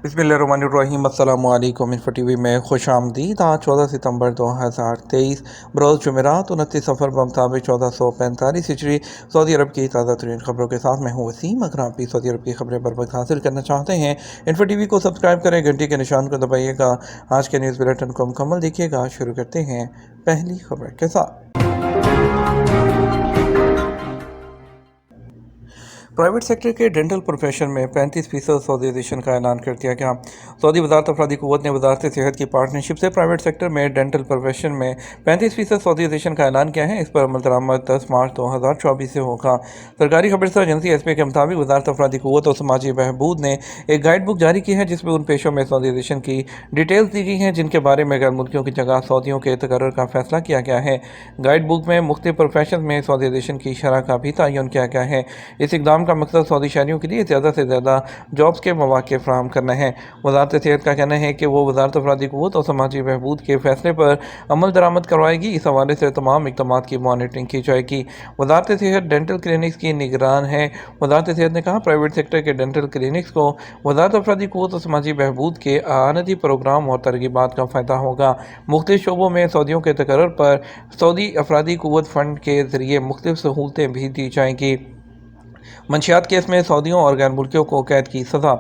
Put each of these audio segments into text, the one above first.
बिस्मिल्लाहिर्रहमानिर्रहीम। अस्सलामु अलैकुम। इन्फो टीवी में खुश आमदीद। आज 14 सितंबर 2023 बरोज़ जुमेरात 29 सफ़र बमुताबिक 1445 हिजरी सऊदी अरब की ताज़ा तरीन खबरों के साथ मैं हूँ वसीम। अगर आप भी सऊदी अरब की खबरें बर वक्त हासिल करना चाहते हैं, इन्फो टीवी को सब्सक्राइब करें, घंटी के निशान को दबाइएगा। आज के न्यूज़ बुलेटिन को मुकम्मल देखिएगा। शुरू करते हैं पहली खबर के साथ। प्राइवेट सेक्टर के डेंटल प्रोफेशन में 35% सऊदीज़ेशन का ऐलान कर दिया गया। सऊदी वज़ारत अफरादी क़ुव्वत ने वज़ारत सेहत की पार्टनरशिप से प्राइवेट सेक्टर में डेंटल प्रोफेशन में 35% सऊदीज़ेशन का ऐलान किया है। इस पर अमल दरामद 10 मार्च 2024 से होगा। सरकारी खबरसा एजेंसी एसपी के मुताबिक वज़ारत अफरादी क़ुव्वत और समाजी बहबूद ने एक गाइड बुक जारी की है, जिसमें उन पेशों में सऊदीज़ेशन की डिटेल्स दी गई हैं जिनके बारे में गैर मुल्कियों की जगह सऊदियों के तकर्रुर का फैसला किया गया है। गाइड बुक में मुख्तलिफ प्रोफेशन में सऊदीज़ेशन की शरह का भी तयन किया गया है। इस इक़दाम का मकसद सऊदी शहरियों के लिए ज़्यादा से ज़्यादा जॉब्स के मौक़े फ़राहम करना है। वज़ारत सेहत का कहना है कि वो वज़ारत अफरादी क़ुव्वत और समाजी बहबूद के फैसले पर अमल दरामद करवाएगी। इस हवाले से तमाम इक़दामात की मॉनिटरिंग की जाएगी। वज़ारत सेहत डेंटल क्लिनिक्स की निगरान है। वज़ारत सेहत ने कहा, प्राइवेट सेक्टर के डेंटल क्लिनिक्स को वज़ारत अफरादी क़ुव्वत और समाजी बहबूद के आनदी प्रोग्राम और तरगीबात का फ़ायदा होगा। मुख्तलिफ शोबों में सऊदियों के तकर्रुर पर सऊदी अफरादी क़ुव्वत फ़ंड के ज़रिए मुख्तलिफ सहूलतें भी दी जाएंगी। मंशियात केस में सऊदियों और गैर मुल्कियों को कैद की सज़ा।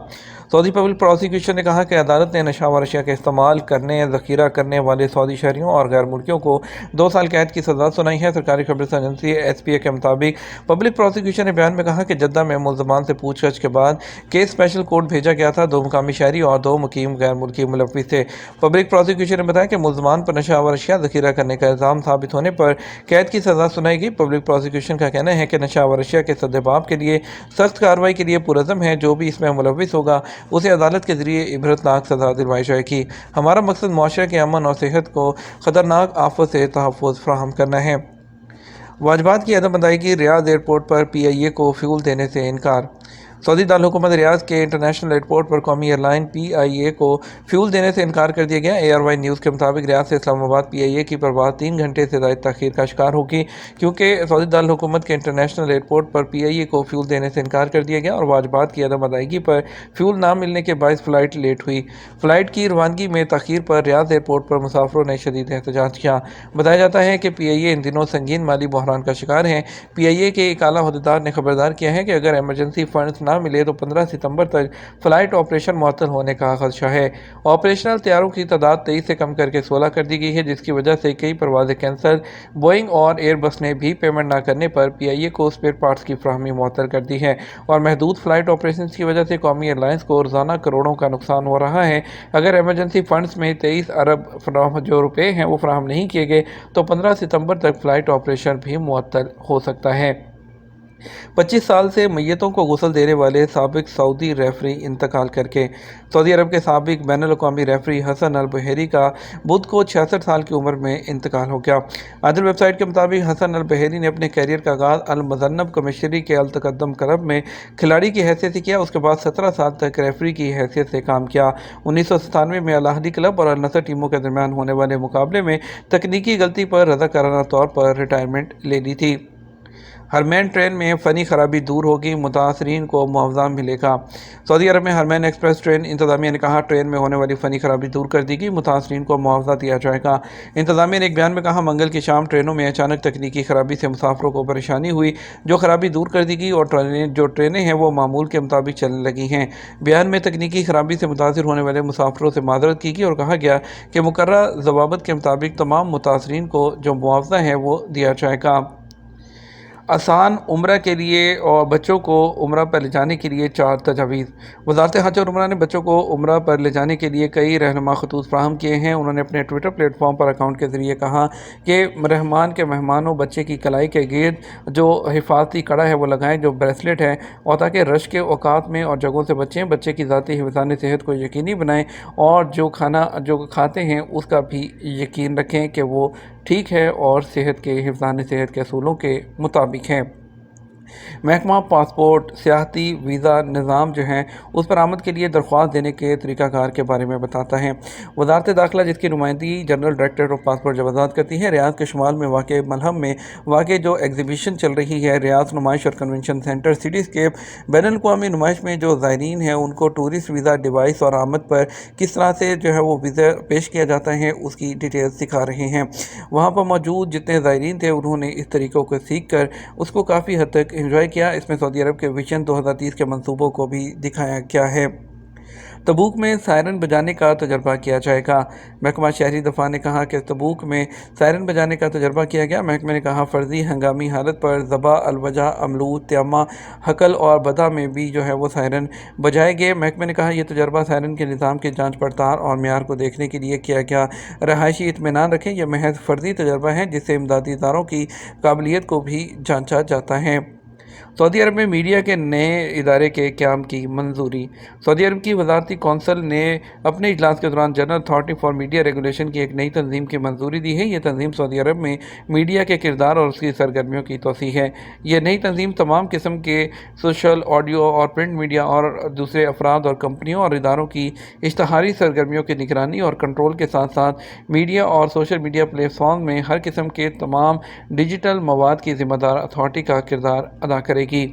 सऊदी पब्लिक प्रोसिक्यूशन ने कहा कि अदालत ने नशावर अशिया का इस्तेमाल करने या ज़ख़ीरा करने वाले सऊदी शहरियों और गैर मुल्कियों को 2 साल कैद की सज़ा सुनाई है। सरकारी खबरसा एजेंसी SPA के मुताबिक पब्लिक प्रोसिक्यूशन ने बयान में कहा कि जद्दा में मुल्ज़मान से पूछताछ के बाद केस स्पेशल कोर्ट भेजा गया था। 2 मुकामी शहरी और 2 मुकीम गैर मुल्की मुलव्विस थे। पब्लिक प्रोसिक्यूशन ने बताया कि मुल्ज़मान पर नशावर अशिया ज़ख़ीरा करने का इल्ज़ाम साबित होने पर कैद की सज़ा सुनाई गई। पब्लिक प्रोसिक्यूशन का कहना है कि नशावर अशिया के सद्देबाब के लिए सख्त कार्रवाई के लिए पुरज़म है। जो भी इसमें मुलव्विस होगा उसे अदालत के ज़रिए इबरतनाक सज़ा दिलवाई जाएगी। हमारा मकसद मुआशरे के अमन और सेहत को ख़तरनाक आफत से तहफ़्फ़ुज़ फ़राहम करना है। वाजबात की अदम अदायगी, रियाद एयरपोर्ट पर PIA को फ्यूल देने से इनकार। सऊदी दारकूमत रियाद के इंटरनेशनल एयरपोर्ट पर कौमी एयरलाइन PIA को फ्यूल देने से इनकार कर दिया गया। ARY न्यूज़ के मुताबिक रियाद से इस्लामाबाद PIA की परवाज़ 3 घंटे से ज़ायद तख़ीर का शिकार होगी, क्योंकि सऊदी दारकूमत के इंटरनेशनल एयरपोर्ट पर PIA को फ्यूल देने से इनकार कर दिया गया और वाजबात की अदम अदायगी पर फ्यूल ना मिलने के बायस फ़्लाइट लेट हुई। फ़्लाइट की रवानगी में तख़ीर पर रियाद एयरपोर्ट पर मुसाफिरों ने शदीद एहतजाज किया। बताया जाता है कि PIA इन दिनों संगीन माली बहरान का शिकार है। PIA के एक आला अहदेदार ने खबरदार किया है कि अगर एमरजेंसी फंड्स ना मिले तो 15 सितंबर तक फ़्लाइट ऑपरेशन मुअत्तल होने का खदशा है। ऑपरेशनल तैयारों की तादाद 23 से कम करके 16 कर दी गई है, जिसकी वजह से कई परवाज़ें कैंसल। बोइंग और एयरबस ने भी पेमेंट ना करने पर PIA को स्पेयर पार्ट्स की फ्राहमी मुअत्तल कर दी है और महदूद फ़्लाइट ऑपरेशन की वजह से कौमी एयरलाइंस को रोज़ाना करोड़ों का नुकसान हो रहा है। अगर एमरजेंसी फंड्स में 23 अरब जो रुपये हैं वो फ्राहम नहीं किए गए तो 15 सितंबर तक फ़्लाइट ऑपरेशन भी मुअत्तल हो सकता है। 25 साल से मैयतों को गुस्ल देने वाले साबिक सऊदी रेफरी इंतकाल करके। सऊदी अरब के साबिक बैनुल-अक़वामी रेफरी हसन अल बहेरी का बुध को 66 साल की उम्र में इंतकाल हो गया। आदिल वेबसाइट के मुताबिक हसन अल बहेरी ने अपने कैरियर का आगाज़ अल मुज़न्नब कमिश्नरी के अल तक़द्दम क्लब में खिलाड़ी की हैसियत से किया। उसके बाद 17 साल तक रेफरी की हैसियत से काम किया। 1997 में अल अहली क्लब और अल नसर टीमों के दरमियान होने वाले मुकाबले में तकनीकी गलती पर रज़ाकाराना तौर पर रिटायरमेंट ले ली थी। हरमैन ट्रेन में फ़नी खराबी दूर होगी, मुतासरीन को मुआवजा मिलेगा। सऊदी अरब में हरमैन एक्सप्रेस ट्रेन इंतज़ामिया ने कहा, ट्रेन में होने वाली फ़नी खराबी दूर कर दी गई, मुतासरीन को मुआवजा दिया जाएगा। इंतज़ामिया ने एक बयान में कहा, मंगल की शाम ट्रेनों में अचानक तकनीकी खराबी से मुसाफिरों को परेशानी हुई, जो खराबी दूर कर दी गई और ट्रेनें हैं वो मामूल के मुताबिक चलने लगी हैं। बयान में तकनीकी खराबी से मुतासिर होने वाले मुसाफिरों से माजरत की गई और कहा गया कि मुकर्रर ज़वाबित के मुताबिक तमाम मुतासरीन को जो मुआवजा है वो दिया जाएगा। आसान उम्रा के लिए और बच्चों को उम्रा पर ले जाने के लिए 4 तजावीज़। वज़ारत हज और उम्रा ने बच्चों को उम्रा पर ले जाने के लिए कई रहनुमा खतूत फ़राहम किए हैं। उन्होंने अपने ट्विटर प्लेटफॉर्म पर अकाउंट के ज़रिए कहा कि रहमान के मेहमानों बच्चे की कलाई के गिर्द जो हिफाजती कड़ा है वो लगाएं, जो ब्रेसलेट है, और ताकि रश के औकात में और जगहों से बचें। बच्चे की ज़ाती हिफ़्ज़ान सेहत को यकीनी बनाएं और जो खाना जो खाते हैं उसका भी यकीन रखें कि वो ठीक है और सेहत के हिफ़्ज़ान सेहत के असूलों के मुताबिक है। محکمہ پاسپورٹ سیاحتی ویزا نظام جو ہیں اس پر آمد کے لیے درخواست دینے کے طریقہ کار کے بارے میں بتاتا ہے۔ وزارت داخلہ جس کی نمائندگی جنرل ڈائریکٹریٹ آف پاسپورٹ جوازات کرتی ہے، ریاض کے شمال میں واقع ملہم میں واقع جو ایگزیبیشن چل رہی ہے، ریاض نمائش اور کنونشن سینٹر سٹی اسکیپ بین الاقوامی نمائش میں جو زائرین ہیں ان کو ٹورسٹ ویزا ڈیوائس اور آمد پر کس طرح سے جو ہے وہ ویزا پیش کیا جاتا ہے اس کی ڈیٹیلز دکھا رہے ہیں۔ وہاں پر موجود جتنے زائرین تھے انہوں نے اس طریقوں کو سیکھ کر اس کو کافی حد تک انجوائے کیا۔ اس میں سعودی عرب کے ویژن 2030 کے منصوبوں کو بھی دکھایا گیا ہے۔ تبوک میں سائرن بجانے کا تجربہ کیا جائے گا۔ محکمہ شہری دفاع نے کہا کہ تبوک میں سائرن بجانے کا تجربہ کیا گیا۔ محکمہ نے کہا فرضی ہنگامی حالت پر ذبح، الوجہ، املود، تیامہ، حقل اور بدہ میں بھی جو ہے وہ سائرن بجائے گئے۔ محکمہ نے کہا یہ تجربہ سائرن کے نظام کی جانچ پڑتال اور معیار کو دیکھنے کے لیے کیا گیا۔ رہائشی اطمینان رکھیں، یہ محض فرضی تجربہ ہے جس سے امدادی اداروں کی قابلیت کو بھی جانچا جاتا ہے۔ سعودی عرب میں میڈیا کے نئے ادارے کے قیام کی منظوری۔ سعودی عرب کی وزارتی کونسل نے اپنے اجلاس کے دوران general authority for media regulation کی ایک نئی تنظیم کی منظوری دی ہے۔ یہ تنظیم سعودی عرب میں میڈیا کے کردار اور اس کی سرگرمیوں کی توسیع ہے۔ یہ نئی تنظیم تمام قسم کے سوشل، آڈیو اور پرنٹ میڈیا اور دوسرے افراد اور کمپنیوں اور اداروں کی اشتہاری سرگرمیوں کی نگرانی اور کنٹرول کے ساتھ ساتھ میڈیا اور سوشل میڈیا پلیٹ فارم میں ہر قسم کے تمام ڈیجیٹل مواد کی ذمہ دار اتھارٹی کا کردار ادا کرے گی۔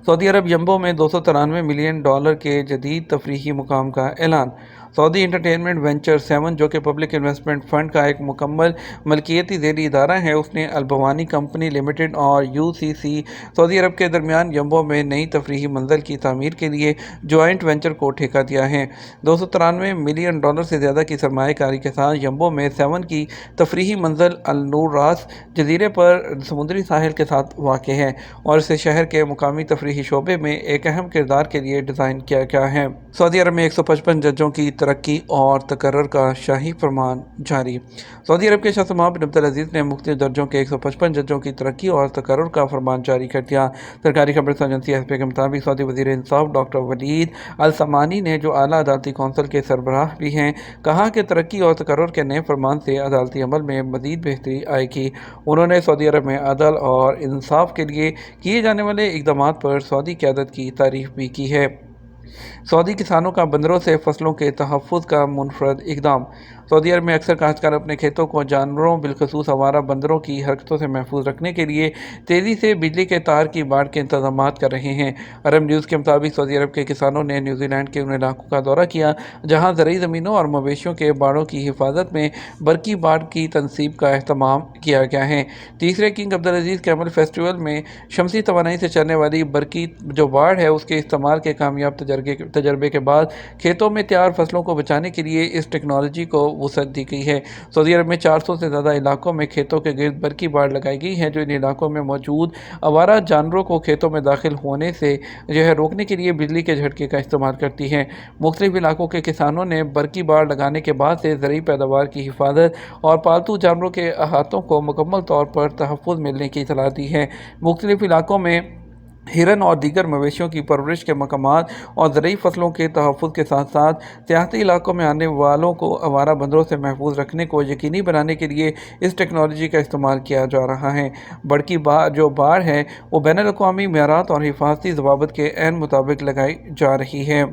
سعودی عرب ینبو میں $293 ملین کے جدید تفریحی مقام کا اعلان۔ سعودی انٹرٹینمنٹ وینچر 7 جو کہ پبلک انویسٹمنٹ فنڈ کا ایک مکمل ملکیتی ذیلی ادارہ ہے، اس نے البوانی کمپنی لمیٹڈ اور UCC سعودی عرب کے درمیان ینبو میں نئی تفریحی منزل کی تعمیر کے لیے جوائنٹ وینچر کو ٹھیکہ دیا ہے۔ $293 ملین سے زیادہ کی سرمایہ کاری کے ساتھ ینبو میں 7 کی تفریحی منزل النور راس جزیرے پر سمندری ساحل کے ساتھ واقع ہے اور اسے شہر کے مقامی تفریحی شعبے میں ایک اہم کردار کے لیے ڈیزائن کیا گیا ہے۔ سعودی عرب میں 155 ججوں کی ترقی اور تقرر کا شاہی فرمان جاری۔ سعودی عرب کے شاہ سلمان بن عبدالعزیز نے مختلف درجوں کے 155 ججوں کی ترقی اور تقرر کا فرمان جاری کر دیا۔ سرکاری خبر ایجنسی ایسپی کے مطابق سعودی وزیر انصاف ڈاکٹر ولید السمانی نے، جو اعلیٰ عدالتی کونسل کے سربراہ بھی ہیں، کہا کہ ترقی اور تقرر کے نئے فرمان سے عدالتی عمل میں مزید بہتری آئے گی۔ انہوں نے سعودی عرب میں عدل اور انصاف کے لیے کیے جانے والے اقدامات پر سعودی قیادت کی تعریف بھی کی ہے۔ سعودی کسانوں کا بندروں سے فصلوں کے تحفظ کا منفرد اقدام۔ سعودی عرب میں اکثر کاشتکار اپنے کھیتوں کو جانوروں بالخصوص آوارہ بندروں کی حرکتوں سے محفوظ رکھنے کے لیے تیزی سے بجلی کے تار کی باڑ کے انتظامات کر رہے ہیں۔ عرب نیوز کے مطابق سعودی عرب کے کسانوں نے نیوزی لینڈ کے ان علاقوں کا دورہ کیا جہاں زرعی زمینوں اور مویشیوں کے باڑوں کی حفاظت میں برقی باڑ کی تنصیب کا اہتمام کیا گیا ہے۔ تیسرے کنگ عبدالعزیز کیمل فیسٹیول میں شمسی توانائی سے چلنے والی برقی جو باڑ ہے اس کے استعمال کے کامیاب تجربے کے بعد کھیتوں میں تیار فصلوں کو بچانے کے لیے اس ٹیکنالوجی کو وسعت دی گئی ہے۔ سعودی عرب میں 400 سے زیادہ علاقوں میں کھیتوں کے گرد برقی باڑ لگائی گئی ہے جو ان علاقوں میں موجود آوارہ جانوروں کو کھیتوں میں داخل ہونے سے روکنے کے لیے بجلی کے جھٹکے کا استعمال کرتی ہے۔ مختلف علاقوں کے کسانوں نے برقی باڑ لگانے کے بعد سے زرعی پیداوار کی حفاظت اور پالتو جانوروں کے احاطوں کو مکمل طور پر تحفظ ملنے کی اطلاع دی ہے۔ مختلف علاقوں میں ہرن اور دیگر مویشیوں کی پرورش کے مقامات اور زرعی فصلوں کے تحفظ کے ساتھ ساتھ سیاحتی علاقوں میں آنے والوں کو آوارہ بندروں سے محفوظ رکھنے کو یقینی بنانے کے لیے اس ٹیکنالوجی کا استعمال کیا جا رہا ہے۔ برقی جو باڑ ہے وہ بین الاقوامی معیارات اور حفاظتی ضوابط کے عین مطابق لگائی جا رہی ہے۔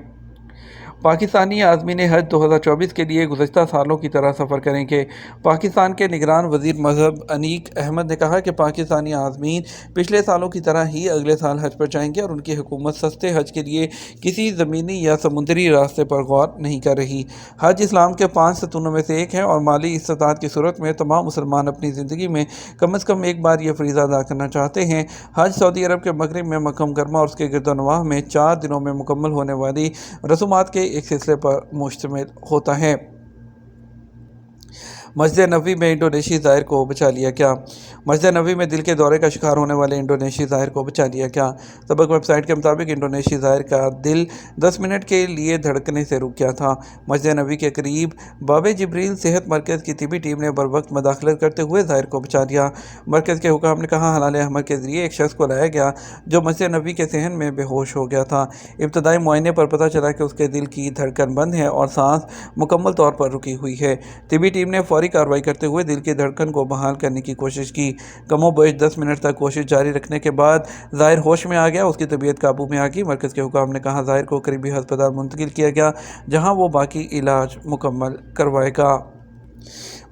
پاکستانی عازمین حج 2024 کے لیے گزشتہ سالوں کی طرح سفر کریں گے۔ پاکستان کے نگران وزیر مذہب انیک احمد نے کہا کہ پاکستانی عازمین پچھلے سالوں کی طرح ہی اگلے سال حج پر جائیں گے اور ان کی حکومت سستے حج کے لیے کسی زمینی یا سمندری راستے پر غور نہیں کر رہی۔ حج اسلام کے 5 ستونوں میں سے ایک ہے اور مالی استطاعت کی صورت میں تمام مسلمان اپنی زندگی میں کم از کم ایک بار یہ فریضہ ادا کرنا چاہتے ہیں۔ حج سعودی عرب کے مغرب میں مکہ مکرمہ اور اس کے گرد و نواح میں 4 دنوں میں مکمل ہونے والی رسومات کے ایک سلسلے پر مشتمل ہوتا ہے۔ مسجد نبوی میں انڈونیشی زائر کو بچا لیا گیا۔ مسجد نبوی میں دل کے دورے کا شکار ہونے والے انڈونیشی زائر کو بچا لیا گیا۔ سبق ویب سائٹ کے مطابق انڈونیشی زائر کا دل 10 منٹ کے لیے دھڑکنے سے رک گیا تھا۔ مسجد نبوی کے قریب باب جبریل صحت مرکز کی طبی ٹیم نے بروقت مداخلت کرتے ہوئے زائر کو بچا لیا۔ مرکز کے حکام نے کہا حلال احمر کے ذریعے ایک شخص کو لایا گیا جو مسجد نبوی کے صحن میں بے ہوش ہو گیا تھا۔ ابتدائی معائنے پر پتہ چلا کہ اس کے دل کی دھڑکن بند ہے اور سانس مکمل طور پر رکی ہوئی ہے۔ طبی ٹیم نے فوری फौरी कार्रवाई करते हुए दिल की धड़कन को बहाल करने की कोशिश की। कमोबेश 10 मिनट तक कोशिश जारी रखने के बाद ज़ाहिर होश में आ गया, उसकी तबीयत काबू में आ गई। मरकज़ के हुकाम ने कहा ज़ाहिर को करीबी अस्पताल मुंतकिल किया गया, जहां वो बाकी इलाज मुकम्मल करवाएगा।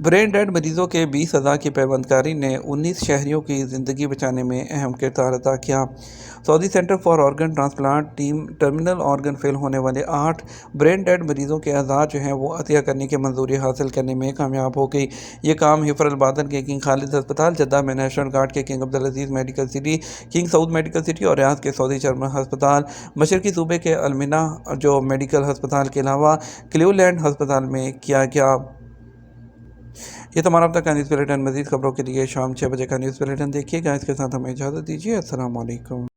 ब्रेन डेड मरीजों के 20 अज़ा की पैबंदकारी ने 19 शहरियों की ज़िंदगी बचाने में अहम किरदार अदा किया। Saudi centre for organ transplant team terminal organ fail होने वाले 8 ब्रेन डेड मरीजों के अज़ा जो हैं वो अतिया करने की मंजूरी हासिल करने में कामयाब हो गई। ये काम हिफर अलबादन के किंग खालिद अस्पताल, जद्दा में नेशनल गार्ड के king Abdul Aziz medical city, king Saud medical city और रियाद के सऊदी चर्मन अस्पताल, मशरकी सूबे के अलमिना जो मेडिकल अस्पताल के अलावा क्लीवलैंड अस्पताल में किया गया। ये तमाम अब तक का न्यूज़ बुलेटिन। मज़ीद खबरों के लिए शाम 6 बजे का न्यूज़ बुलेटिन देखिएगा। इसके साथ हमें इजाज़त दीजिए। अस्सलाम वालेकुम।